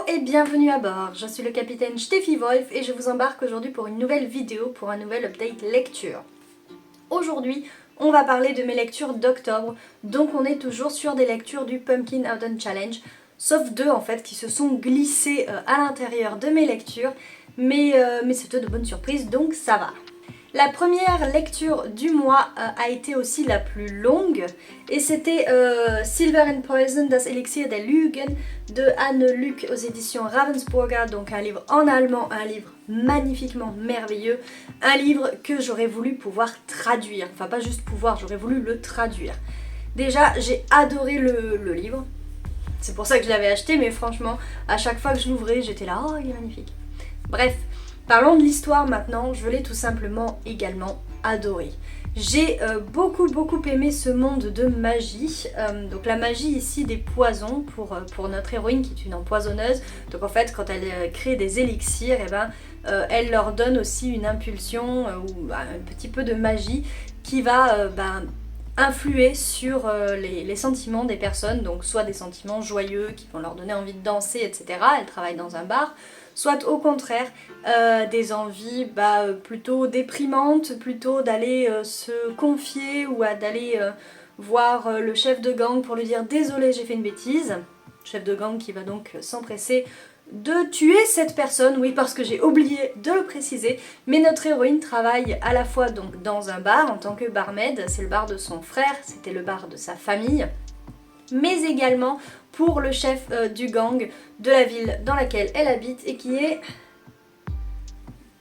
et bienvenue à bord, je suis le capitaine Steffi Wolf et je vous embarque aujourd'hui pour une nouvelle vidéo, pour un nouvel update lecture. Aujourd'hui, on va parler de mes lectures d'octobre, donc on est toujours sur des lectures du Pumpkin Autumn Challenge, sauf deux en fait qui se sont glissées à l'intérieur de mes lectures, mais c'était de bonnes surprises donc ça va. La première lecture du mois a été aussi la plus longue et c'était Silver and Poison, Das Elixier der Lügen de Anne Luc aux éditions Ravensburger, donc un livre en allemand, un livre magnifiquement merveilleux, un livre que j'aurais voulu pouvoir traduire, enfin pas juste pouvoir, j'aurais voulu le traduire. Déjà j'ai adoré le livre, c'est pour ça que je l'avais acheté, mais franchement à chaque fois que je l'ouvrais j'étais là, oh il est magnifique. Bref. Parlons de l'histoire maintenant, je l'ai tout simplement également adoré. J'ai beaucoup aimé ce monde de magie, donc la magie ici des poisons pour notre héroïne qui est une empoisonneuse. Donc en fait quand elle crée des élixirs, elle leur donne aussi une impulsion ou un petit peu de magie qui va influer sur les sentiments des personnes, donc soit des sentiments joyeux qui vont leur donner envie de danser, etc. Elle travaille dans un bar. Soit au contraire des envies plutôt déprimantes, plutôt d'aller se confier ou d'aller voir le chef de gang pour lui dire désolé j'ai fait une bêtise. Chef de gang qui va donc s'empresser de tuer cette personne, oui parce que j'ai oublié de le préciser, mais notre héroïne travaille à la fois donc dans un bar en tant que barmaid, c'est le bar de son frère, c'était le bar de sa famille, mais également pour le chef du gang de la ville dans laquelle elle habite et qui est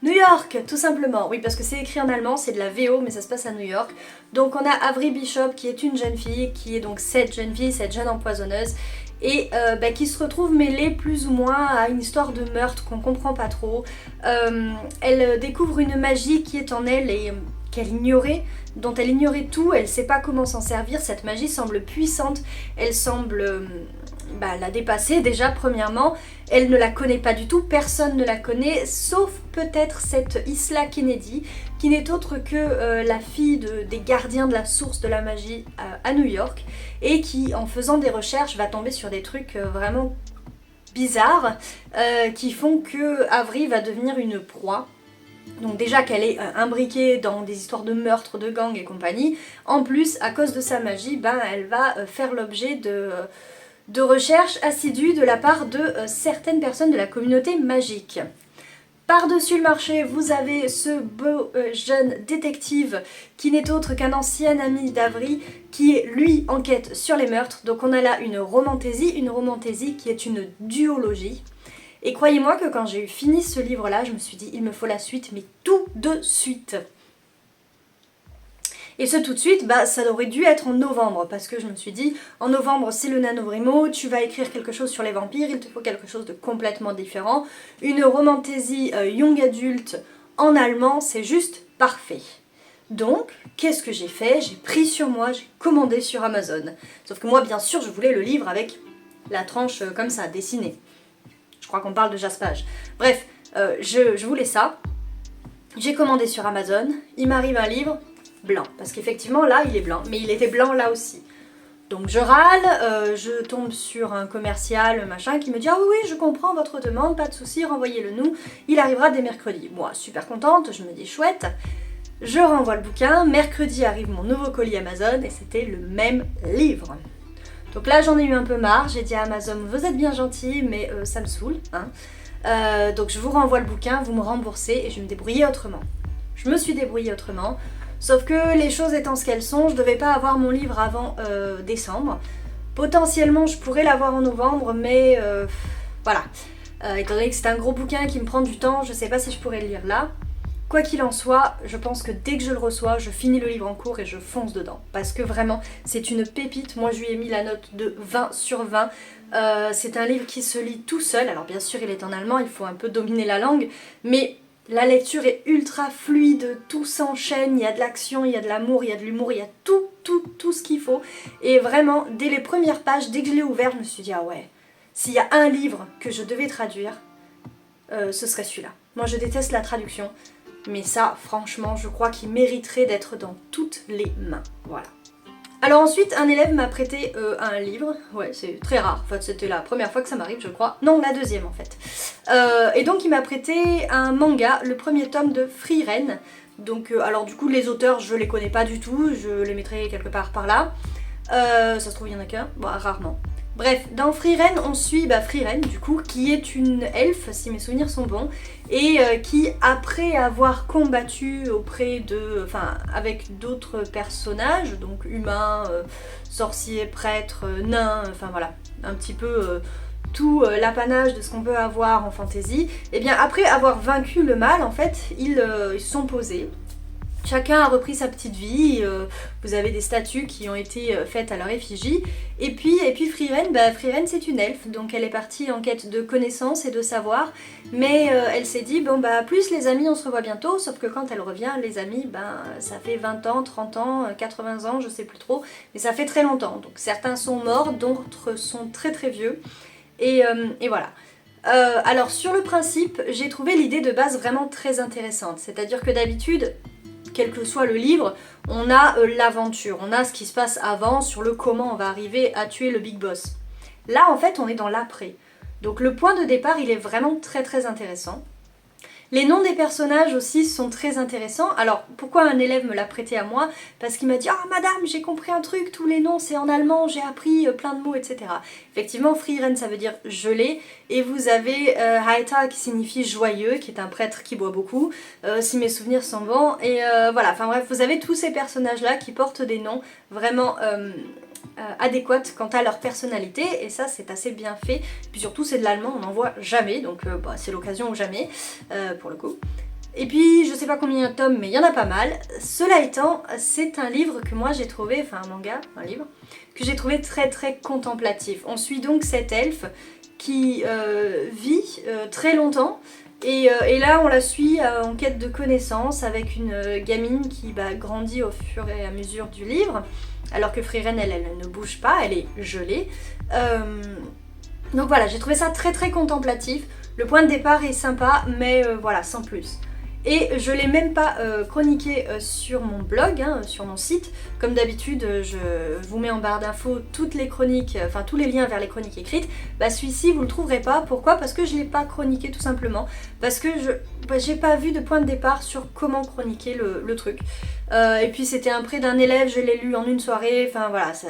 New York, tout simplement. Oui, parce que c'est écrit en allemand, c'est de la VO, mais ça se passe à New York. Donc on a Avery Bishop qui est une jeune fille, qui est donc cette jeune fille, cette jeune empoisonneuse, et qui se retrouve mêlée plus ou moins à une histoire de meurtre qu'on comprend pas trop. Elle découvre une magie qui est en elle et qu'elle ignorait, dont elle ignorait tout, elle sait pas comment s'en servir, cette magie semble puissante, elle semble la dépasser déjà premièrement, elle ne la connaît pas du tout, personne ne la connaît, sauf peut-être cette Isla Kennedy, qui n'est autre que la fille des gardiens de la source de la magie à New York, et qui en faisant des recherches va tomber sur des trucs vraiment bizarres, qui font que Avery va devenir une proie. Donc déjà qu'elle est imbriquée dans des histoires de meurtres, de gangs et compagnie, en plus à cause de sa magie, elle va faire l'objet de recherches assidues de la part de certaines personnes de la communauté magique. Par-dessus le marché, vous avez ce beau jeune détective qui n'est autre qu'un ancien ami d'Avery qui, lui, enquête sur les meurtres. Donc on a là une romantaisie qui est une duologie. Et croyez-moi que quand j'ai eu fini ce livre-là, je me suis dit, il me faut la suite, mais tout de suite. Et ce tout de suite, ça aurait dû être en novembre, parce que je me suis dit, en novembre c'est le NaNoWriMo, tu vas écrire quelque chose sur les vampires, il te faut quelque chose de complètement différent. Une romantaisie young adulte en allemand, c'est juste parfait. Donc, qu'est-ce que j'ai fait? J'ai pris sur moi, j'ai commandé sur Amazon. Sauf que moi, bien sûr, je voulais le livre avec la tranche comme ça, dessinée. Je crois qu'on parle de jaspage. Bref, je voulais ça. J'ai commandé sur Amazon, il m'arrive un livre blanc, parce qu'effectivement là il est blanc, mais il était blanc là aussi. Donc je râle, je tombe sur un commercial machin qui me dit ah oui je comprends votre demande, pas de souci, renvoyez-le nous, il arrivera dès mercredi. Moi super contente, je me dis chouette, je renvoie le bouquin, mercredi arrive mon nouveau colis Amazon et c'était le même livre. Donc là j'en ai eu un peu marre, j'ai dit à Amazon vous êtes bien gentil mais ça me saoule, hein. Donc je vous renvoie le bouquin, vous me remboursez et je vais me débrouiller autrement. Je me suis débrouillée autrement. Sauf que les choses étant ce qu'elles sont, je devais pas avoir mon livre avant décembre. Potentiellement je pourrais l'avoir en novembre, mais voilà. Étant donné que c'est un gros bouquin qui me prend du temps, je sais pas si je pourrais le lire là. Quoi qu'il en soit, je pense que dès que je le reçois, je finis le livre en cours et je fonce dedans. Parce que vraiment, c'est une pépite. Moi je lui ai mis la note de 20 sur 20. C'est un livre qui se lit tout seul. Alors bien sûr il est en allemand, il faut un peu dominer la langue, mais la lecture est ultra fluide, tout s'enchaîne, il y a de l'action, il y a de l'amour, il y a de l'humour, il y a tout ce qu'il faut. Et vraiment, dès les premières pages, dès que je l'ai ouvert, je me suis dit ah ouais, s'il y a un livre que je devais traduire, ce serait celui-là. Moi je déteste la traduction, mais ça franchement je crois qu'il mériterait d'être dans toutes les mains. Voilà. Alors ensuite, un élève m'a prêté un livre, ouais c'est très rare, enfin c'était la première fois que ça m'arrive je crois, non la deuxième en fait. Et donc il m'a prêté un manga, le premier tome de Frieren. Donc alors du coup les auteurs je les connais pas du tout, je les mettrai quelque part par là. Ça se trouve il y en a qu'un, bon rarement. Bref, dans Frieren, on suit Frieren, du coup, qui est une elfe, si mes souvenirs sont bons, et qui, après avoir combattu auprès de... enfin, avec d'autres personnages, donc humains, sorciers, prêtres, nains, enfin voilà, un petit peu tout l'apanage de ce qu'on peut avoir en fantasy, et bien après avoir vaincu le mal, en fait, ils se sont posés. Chacun a repris sa petite vie, vous avez des statues qui ont été faites à leur effigie. Et puis Frieren, Frieren c'est une elfe, donc elle est partie en quête de connaissances et de savoir. Mais elle s'est dit, bon plus les amis on se revoit bientôt, sauf que quand elle revient, les amis, ça fait 20 ans, 30 ans, 80 ans, je sais plus trop. Mais ça fait très longtemps, donc certains sont morts, d'autres sont très très vieux. Et voilà. Alors sur le principe, j'ai trouvé l'idée de base vraiment très intéressante. C'est-à-dire que d'habitude, quel que soit le livre, on a l'aventure, on a ce qui se passe avant sur le comment on va arriver à tuer le big boss. Là en fait on est dans l'après. Donc le point de départ il est vraiment très très intéressant. Les noms des personnages aussi sont très intéressants. Alors pourquoi un élève me l'a prêté à moi? Parce qu'il m'a dit « Ah madame, j'ai compris un truc, tous les noms c'est en allemand, j'ai appris plein de mots, etc. » Effectivement, Frieren ça veut dire gelé, et vous avez Haeta qui signifie joyeux, qui est un prêtre qui boit beaucoup, si mes souvenirs sont bons. Et voilà, enfin bref, vous avez tous ces personnages là qui portent des noms vraiment... adéquates quant à leur personnalité, et ça c'est assez bien fait. Puis surtout c'est de l'allemand, on n'en voit jamais, donc c'est l'occasion ou jamais pour le coup. Et puis je sais pas combien de tomes, mais il y en a pas mal. Cela étant, c'est un livre que moi j'ai trouvé, enfin un manga, un livre, que j'ai trouvé très très contemplatif. On suit donc cette elfe qui vit très longtemps. Et là on la suit en quête de connaissances avec une gamine qui grandit au fur et à mesure du livre, alors que Frieren elle ne bouge pas, elle est gelée. Donc voilà, j'ai trouvé ça très très contemplatif. Le point de départ est sympa, mais voilà, sans plus. Et je l'ai même pas chroniqué sur mon blog, sur mon site. Comme d'habitude, je vous mets en barre d'infos toutes les chroniques, enfin tous les liens vers les chroniques écrites. Celui-ci, vous le trouverez pas. Pourquoi? Parce que je l'ai pas chroniqué tout simplement. Parce que j'ai pas vu de point de départ sur comment chroniquer le truc. Et puis c'était un prêt d'un élève, je l'ai lu en une soirée, enfin voilà, ça...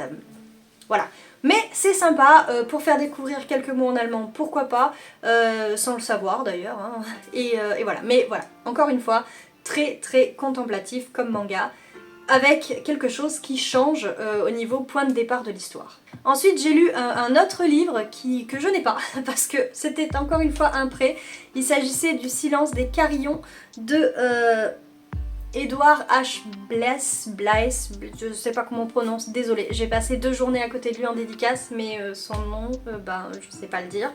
Voilà. Mais c'est sympa, pour faire découvrir quelques mots en allemand, pourquoi pas, sans le savoir d'ailleurs, et voilà. Mais voilà, encore une fois, très très contemplatif comme manga, avec quelque chose qui change au niveau point de départ de l'histoire. Ensuite j'ai lu un autre livre que je n'ai pas, parce que c'était encore une fois un prêt. Il s'agissait du Silence des Carillons de... Edouard H. Blaise, je sais pas comment on prononce, désolée, j'ai passé 2 journées à côté de lui en dédicace, mais son nom, je sais pas le dire.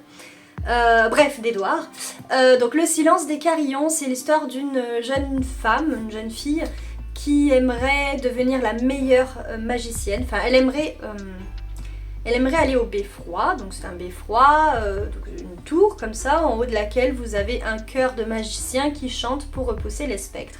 Bref, d'Edouard. Donc le Silence des Carillons, c'est l'histoire d'une jeune femme, une jeune fille, qui aimerait devenir la meilleure magicienne, enfin elle aimerait aller au beffroi, donc c'est un beffroi, une tour comme ça, en haut de laquelle vous avez un chœur de magiciens qui chante pour repousser les spectres.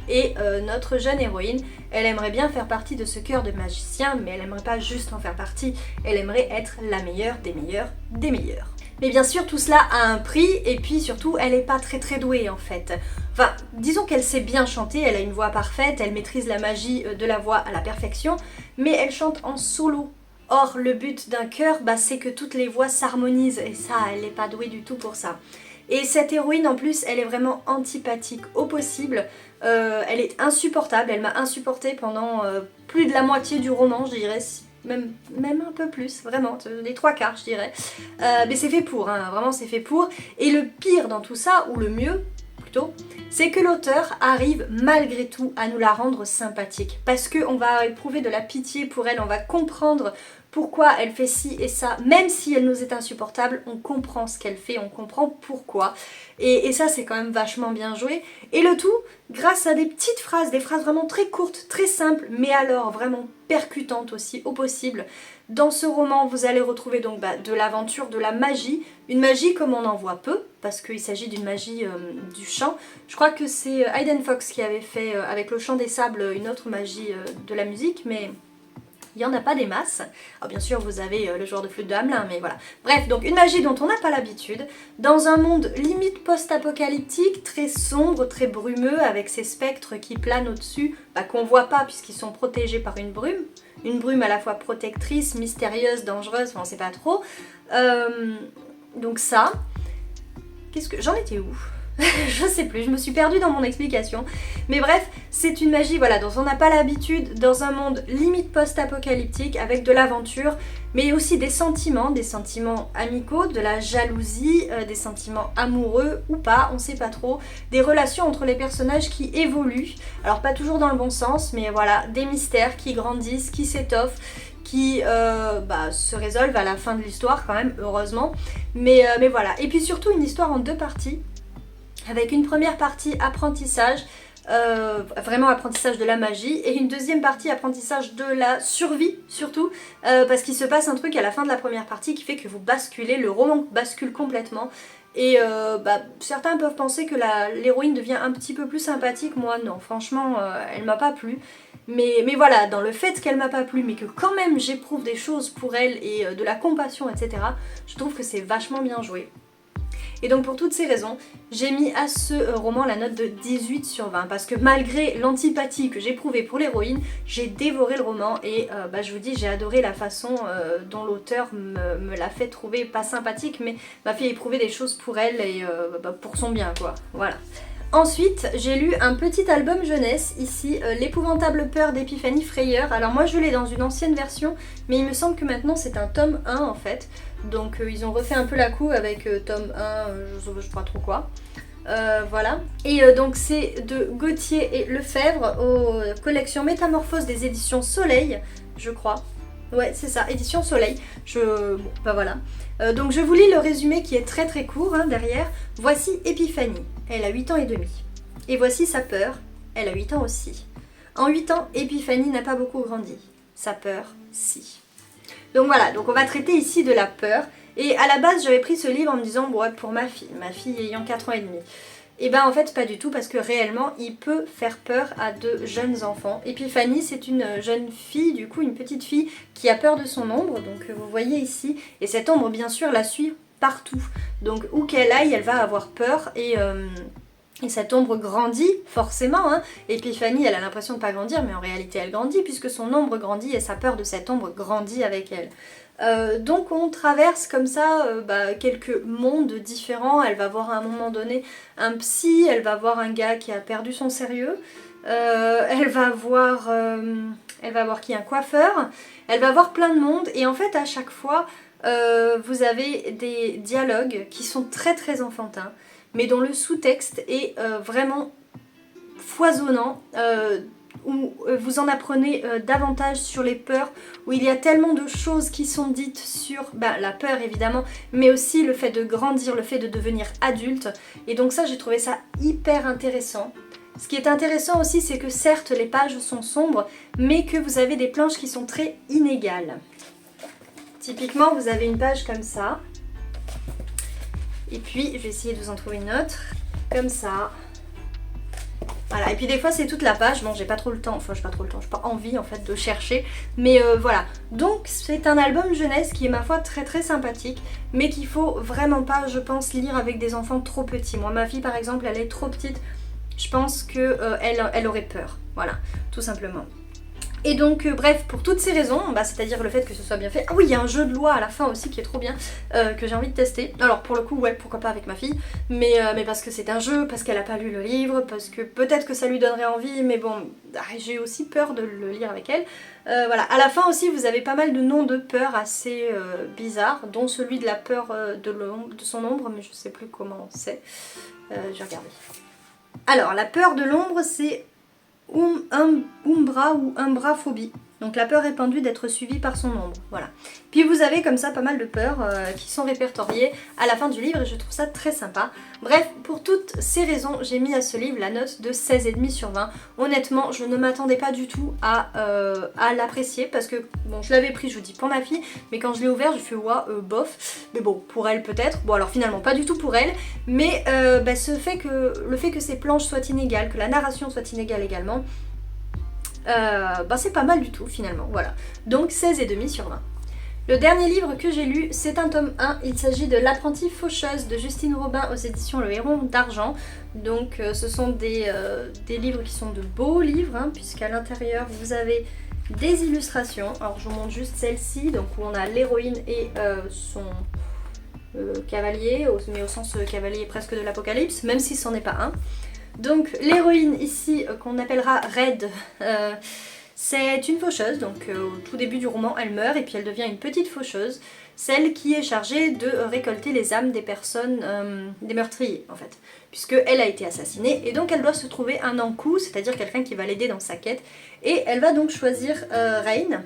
Et notre jeune héroïne, elle aimerait bien faire partie de ce chœur de magiciens, mais elle aimerait pas juste en faire partie, elle aimerait être la meilleure des meilleures des meilleures. Mais bien sûr, tout cela a un prix, et puis surtout, elle est pas très très douée en fait. Enfin, disons qu'elle sait bien chanter, elle a une voix parfaite, elle maîtrise la magie de la voix à la perfection, mais elle chante en solo. Or, le but d'un chœur, c'est que toutes les voix s'harmonisent, et ça, elle n'est pas douée du tout pour ça. Et cette héroïne, en plus, elle est vraiment antipathique au possible. Elle est insupportable, elle m'a insupportée pendant plus de la moitié du roman, je dirais, même un peu plus, vraiment, les 3/4 je dirais. Mais c'est fait pour, vraiment c'est fait pour. Et le pire dans tout ça, ou le mieux plutôt, c'est que l'auteur arrive malgré tout à nous la rendre sympathique. Parce qu'on va éprouver de la pitié pour elle, on va comprendre pourquoi elle fait ci et ça, même si elle nous est insupportable, on comprend ce qu'elle fait, on comprend pourquoi. Et ça c'est quand même vachement bien joué. Et le tout grâce à des petites phrases, des phrases vraiment très courtes, très simples, mais alors vraiment percutantes aussi au possible. Dans ce roman, vous allez retrouver donc de l'aventure, de la magie, une magie comme on en voit peu, parce qu'il s'agit d'une magie du chant. Je crois que c'est Hayden Fox qui avait fait avec le chant des sables une autre magie de la musique, mais Il n'y en a pas des masses. Alors bien sûr vous avez le joueur de flûte de Hamelin, mais voilà. Bref, donc une magie dont on n'a pas l'habitude, dans un monde limite post-apocalyptique, très sombre, très brumeux, avec ces spectres qui planent au-dessus, qu'on voit pas puisqu'ils sont protégés par une brume à la fois protectrice, mystérieuse, dangereuse, enfin on sait pas trop. Donc ça, j'en étais où? Je sais plus, je me suis perdue dans mon explication. Mais bref, c'est une magie voilà, dont on n'a pas l'habitude dans un monde limite post-apocalyptique avec de l'aventure, mais aussi des sentiments amicaux, de la jalousie, des sentiments amoureux ou pas, on sait pas trop, des relations entre les personnages qui évoluent, alors pas toujours dans le bon sens, mais voilà, des mystères qui grandissent, qui s'étoffent, qui se résolvent à la fin de l'histoire quand même, heureusement. Mais voilà, et puis surtout une histoire en 2 parties, avec une première partie apprentissage, vraiment apprentissage de la magie, et une deuxième partie apprentissage de la survie surtout, parce qu'il se passe un truc à la fin de la première partie qui fait que vous basculez, le roman bascule complètement, et certains peuvent penser que l'héroïne devient un petit peu plus sympathique, moi non, franchement elle m'a pas plu. Mais voilà, dans le fait qu'elle m'a pas plu, mais que quand même j'éprouve des choses pour elle et de la compassion, etc., je trouve que c'est vachement bien joué. Et donc pour toutes ces raisons, j'ai mis à ce roman la note de 18/20 parce que malgré l'antipathie que j'éprouvais pour l'héroïne, j'ai dévoré le roman et je vous dis, j'ai adoré la façon dont l'auteur me l'a fait trouver, pas sympathique, mais m'a fait éprouver des choses pour elle et pour son bien quoi, voilà. Ensuite, j'ai lu un petit album jeunesse, ici, L'épouvantable peur d'Épiphanie Freyer. Alors moi je l'ai dans une ancienne version, mais il me semble que maintenant c'est un tome 1 en fait. Donc ils ont refait un peu la couve avec tome 1, je sais pas trop quoi. Voilà. Et donc c'est de Gauthier et Lefebvre aux collections Métamorphose des éditions Soleil, je crois. Ouais, c'est ça, édition Soleil. Voilà. Donc je vous lis le résumé qui est très très court derrière. Voici Épiphanie, elle a 8 ans et demi. Et voici sa peur, elle a 8 ans aussi. En 8 ans, Épiphanie n'a pas beaucoup grandi. Sa peur, si. Donc voilà, donc on va traiter ici de la peur. Et à la base, j'avais pris ce livre en me disant, bon, pour ma fille ayant 4 ans et demi. Et ben en fait pas du tout parce que réellement il peut faire peur à de jeunes enfants. Épiphanie c'est une jeune fille, du coup une petite fille qui a peur de son ombre, donc vous voyez ici, et cette ombre bien sûr la suit partout. Donc où qu'elle aille elle va avoir peur et cette ombre grandit forcément, Épiphanie elle a l'impression de pas grandir mais en réalité elle grandit puisque son ombre grandit et sa peur de cette ombre grandit avec elle. Donc on traverse comme ça quelques mondes différents. Elle va voir à un moment donné un psy, elle va voir un gars qui a perdu son sérieux, elle va voir qui est un coiffeur, elle va voir plein de monde et en fait à chaque fois vous avez des dialogues qui sont très très enfantins mais dont le sous-texte est vraiment foisonnant, où vous en apprenez davantage sur les peurs, où il y a tellement de choses qui sont dites sur la peur évidemment, mais aussi le fait de grandir, le fait de devenir adulte, et donc ça j'ai trouvé ça hyper intéressant. Ce qui est intéressant aussi c'est que certes les pages sont sombres, mais que vous avez des planches qui sont très inégales. Typiquement vous avez une page comme ça, et puis je vais essayer de vous en trouver une autre, comme ça. Voilà, et puis des fois c'est toute la page, bon j'ai pas trop le temps, j'ai pas envie en fait de chercher, mais voilà. Donc c'est un album jeunesse qui est ma foi très très sympathique, mais qu'il faut vraiment pas, je pense, lire avec des enfants trop petits. Moi ma fille par exemple elle est trop petite, je pense que elle aurait peur, voilà, tout simplement. Et donc bref, pour toutes ces raisons, c'est-à-dire le fait que ce soit bien fait. Ah oui, il y a un jeu de loi à la fin aussi qui est trop bien, que j'ai envie de tester. Alors pour le coup, ouais, pourquoi pas avec ma fille, mais parce que c'est un jeu, parce qu'elle a pas lu le livre, parce que peut-être que ça lui donnerait envie, mais bon, j'ai aussi peur de le lire avec elle. Voilà, à la fin aussi, vous avez pas mal de noms de peur assez bizarres, dont celui de la peur de son ombre, mais je sais plus comment c'est. Je vais regarder. Alors, la peur de l'ombre, c'est umbra ou umbraphobie. Donc la peur répandue d'être suivie par son ombre, voilà. Puis vous avez comme ça pas mal de peurs qui sont répertoriées à la fin du livre et je trouve ça très sympa. Bref, pour toutes ces raisons, j'ai mis à ce livre la note de 16,5/20. Honnêtement, je ne m'attendais pas du tout à l'apprécier parce que, bon, je l'avais pris, je vous dis, pour ma fille, mais quand je l'ai ouvert, j'ai fait, ouah, bof. Mais bon, pour elle peut-être. Bon, alors finalement, pas du tout pour elle, mais le fait que ces planches soient inégales, que la narration soit inégale également, c'est pas mal du tout finalement, voilà. Donc 16,5 sur 20. Le dernier livre que j'ai lu, c'est un tome 1, il s'agit de L'apprentie faucheuse de Justine Robin aux éditions Le Héron d'Argent. Donc ce sont des livres qui sont de beaux livres, hein, puisqu'à l'intérieur vous avez des illustrations. Alors je vous montre juste celle-ci, donc où on a l'héroïne et son cavalier, mais au sens cavalier presque de l'apocalypse, même si c'en est pas un. Donc l'héroïne ici, qu'on appellera Red, c'est une faucheuse, donc au tout début du roman elle meurt et puis elle devient une petite faucheuse, celle qui est chargée de récolter les âmes des personnes, des meurtriers en fait, puisque elle a été assassinée et donc elle doit se trouver un encou, c'est-à-dire quelqu'un qui va l'aider dans sa quête, et elle va donc choisir Rain.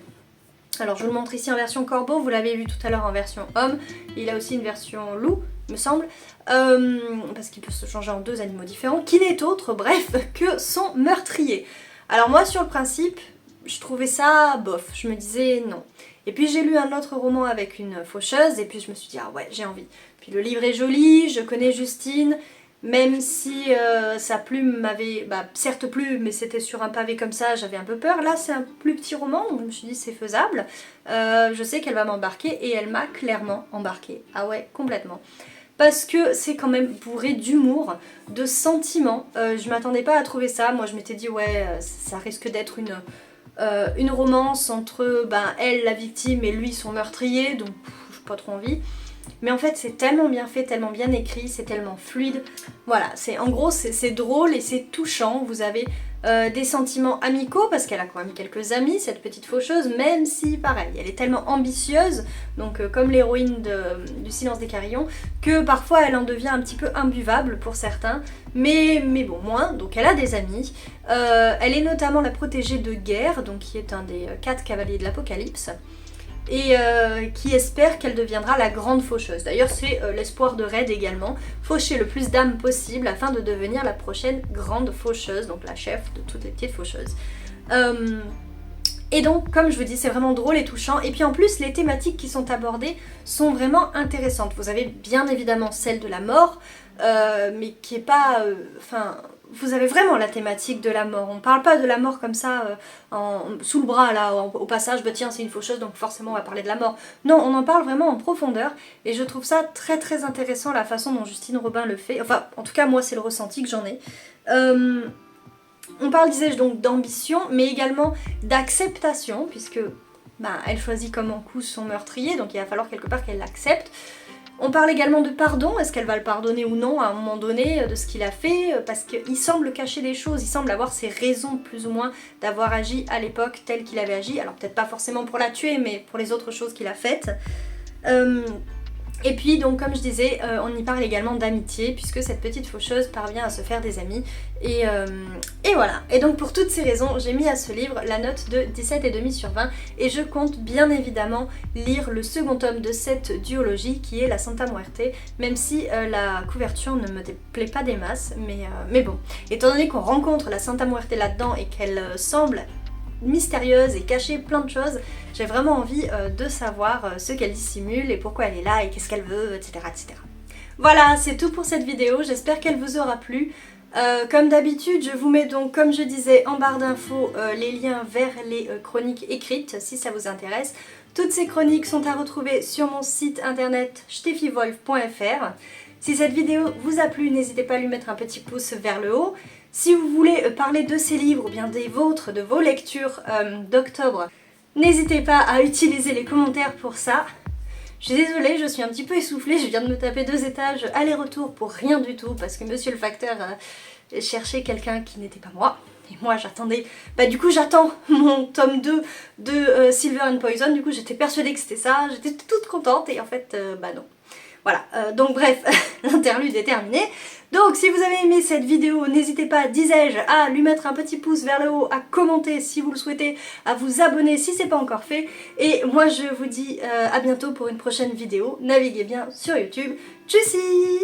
Alors je vous le montre ici en version corbeau, vous l'avez vu tout à l'heure en version homme, il a aussi une version loup, me semble, parce qu'il peut se changer en deux animaux différents, qui n'est autre, bref, que son meurtrier. Alors moi sur le principe, je trouvais ça bof, je me disais non. Et puis j'ai lu un autre roman avec une faucheuse et puis je me suis dit ah ouais j'ai envie. Puis le livre est joli, je connais Justine, même si sa plume m'avait, certes plu, mais c'était sur un pavé comme ça, j'avais un peu peur. Là c'est un plus petit roman, donc je me suis dit c'est faisable. Je sais qu'elle va m'embarquer et elle m'a clairement embarquée. Ah ouais, complètement. Parce que c'est quand même bourré d'humour, de sentiments. Je m'attendais pas à trouver ça, moi je m'étais dit ouais ça risque d'être une romance entre elle la victime et lui son meurtrier, donc j'ai pas trop envie. Mais en fait c'est tellement bien fait, tellement bien écrit, c'est tellement fluide. Voilà, en gros c'est drôle et c'est touchant. Vous avez des sentiments amicaux parce qu'elle a quand même quelques amis, cette petite faucheuse, même si pareil, elle est tellement ambitieuse, donc comme l'héroïne du Silence des Carillons, que parfois elle en devient un petit peu imbuvable pour certains, mais bon, moins, donc elle a des amis. Elle est notamment la protégée de Guerre, donc qui est un des 4 cavaliers de l'Apocalypse, et qui espère qu'elle deviendra la grande faucheuse. D'ailleurs c'est l'espoir de Red également, faucher le plus d'âmes possible afin de devenir la prochaine grande faucheuse, donc la chef de toutes les petites faucheuses. Et donc comme je vous dis c'est vraiment drôle et touchant, et puis en plus les thématiques qui sont abordées sont vraiment intéressantes. Vous avez bien évidemment celle de la mort, mais qui est pas... vous avez vraiment la thématique de la mort. On parle pas de la mort comme ça, sous le bras là, au passage, tiens c'est une faucheuse donc forcément on va parler de la mort. Non, on en parle vraiment en profondeur et je trouve ça très très intéressant la façon dont Justine Robin le fait. Enfin, en tout cas moi c'est le ressenti que j'en ai. On parle, disais-je, donc d'ambition, mais également d'acceptation, puisque elle choisit comme encou son meurtrier, donc il va falloir quelque part qu'elle l'accepte. On parle également de pardon, est-ce qu'elle va le pardonner ou non à un moment donné de ce qu'il a fait, parce qu'il semble cacher des choses, il semble avoir ses raisons plus ou moins d'avoir agi à l'époque tel qu'il avait agi, alors peut-être pas forcément pour la tuer, mais pour les autres choses qu'il a faites. Et puis donc comme je disais, on y parle également d'amitié, puisque cette petite faucheuse parvient à se faire des amis, et voilà. Et donc pour toutes ces raisons, j'ai mis à ce livre la note de 17,5 sur 20, et je compte bien évidemment lire le second tome de cette duologie, qui est la Santa Muerte, même si la couverture ne me plaît pas des masses, mais bon. Étant donné qu'on rencontre la Santa Muerte là-dedans, et qu'elle semble mystérieuse et cacher plein de choses, j'ai vraiment envie de savoir ce qu'elle dissimule et pourquoi elle est là et qu'est-ce qu'elle veut, etc., etc. Voilà, c'est tout pour cette vidéo, j'espère qu'elle vous aura plu. Comme d'habitude, je vous mets donc, comme je disais, en barre d'infos les liens vers les chroniques écrites si ça vous intéresse. Toutes ces chroniques sont à retrouver sur mon site internet steffiwolf.fr. Si cette vidéo vous a plu, n'hésitez pas à lui mettre un petit pouce vers le haut. Si vous voulez parler de ces livres ou bien des vôtres, de vos lectures d'octobre, n'hésitez pas à utiliser les commentaires pour ça. Je suis désolée, je suis un petit peu essoufflée, je viens de me taper 2 étages aller-retour pour rien du tout parce que monsieur le facteur cherchait quelqu'un qui n'était pas moi. Et moi j'attendais, du coup j'attends mon tome 2 de Silver and Poison, du coup j'étais persuadée que c'était ça, j'étais toute contente et en fait non. Voilà, donc bref, l'interlude est terminé. Donc si vous avez aimé cette vidéo, n'hésitez pas, disais-je, à lui mettre un petit pouce vers le haut, à commenter si vous le souhaitez, à vous abonner si c'est pas encore fait. Et moi je vous dis à bientôt pour une prochaine vidéo. Naviguez bien sur YouTube. Tchussy!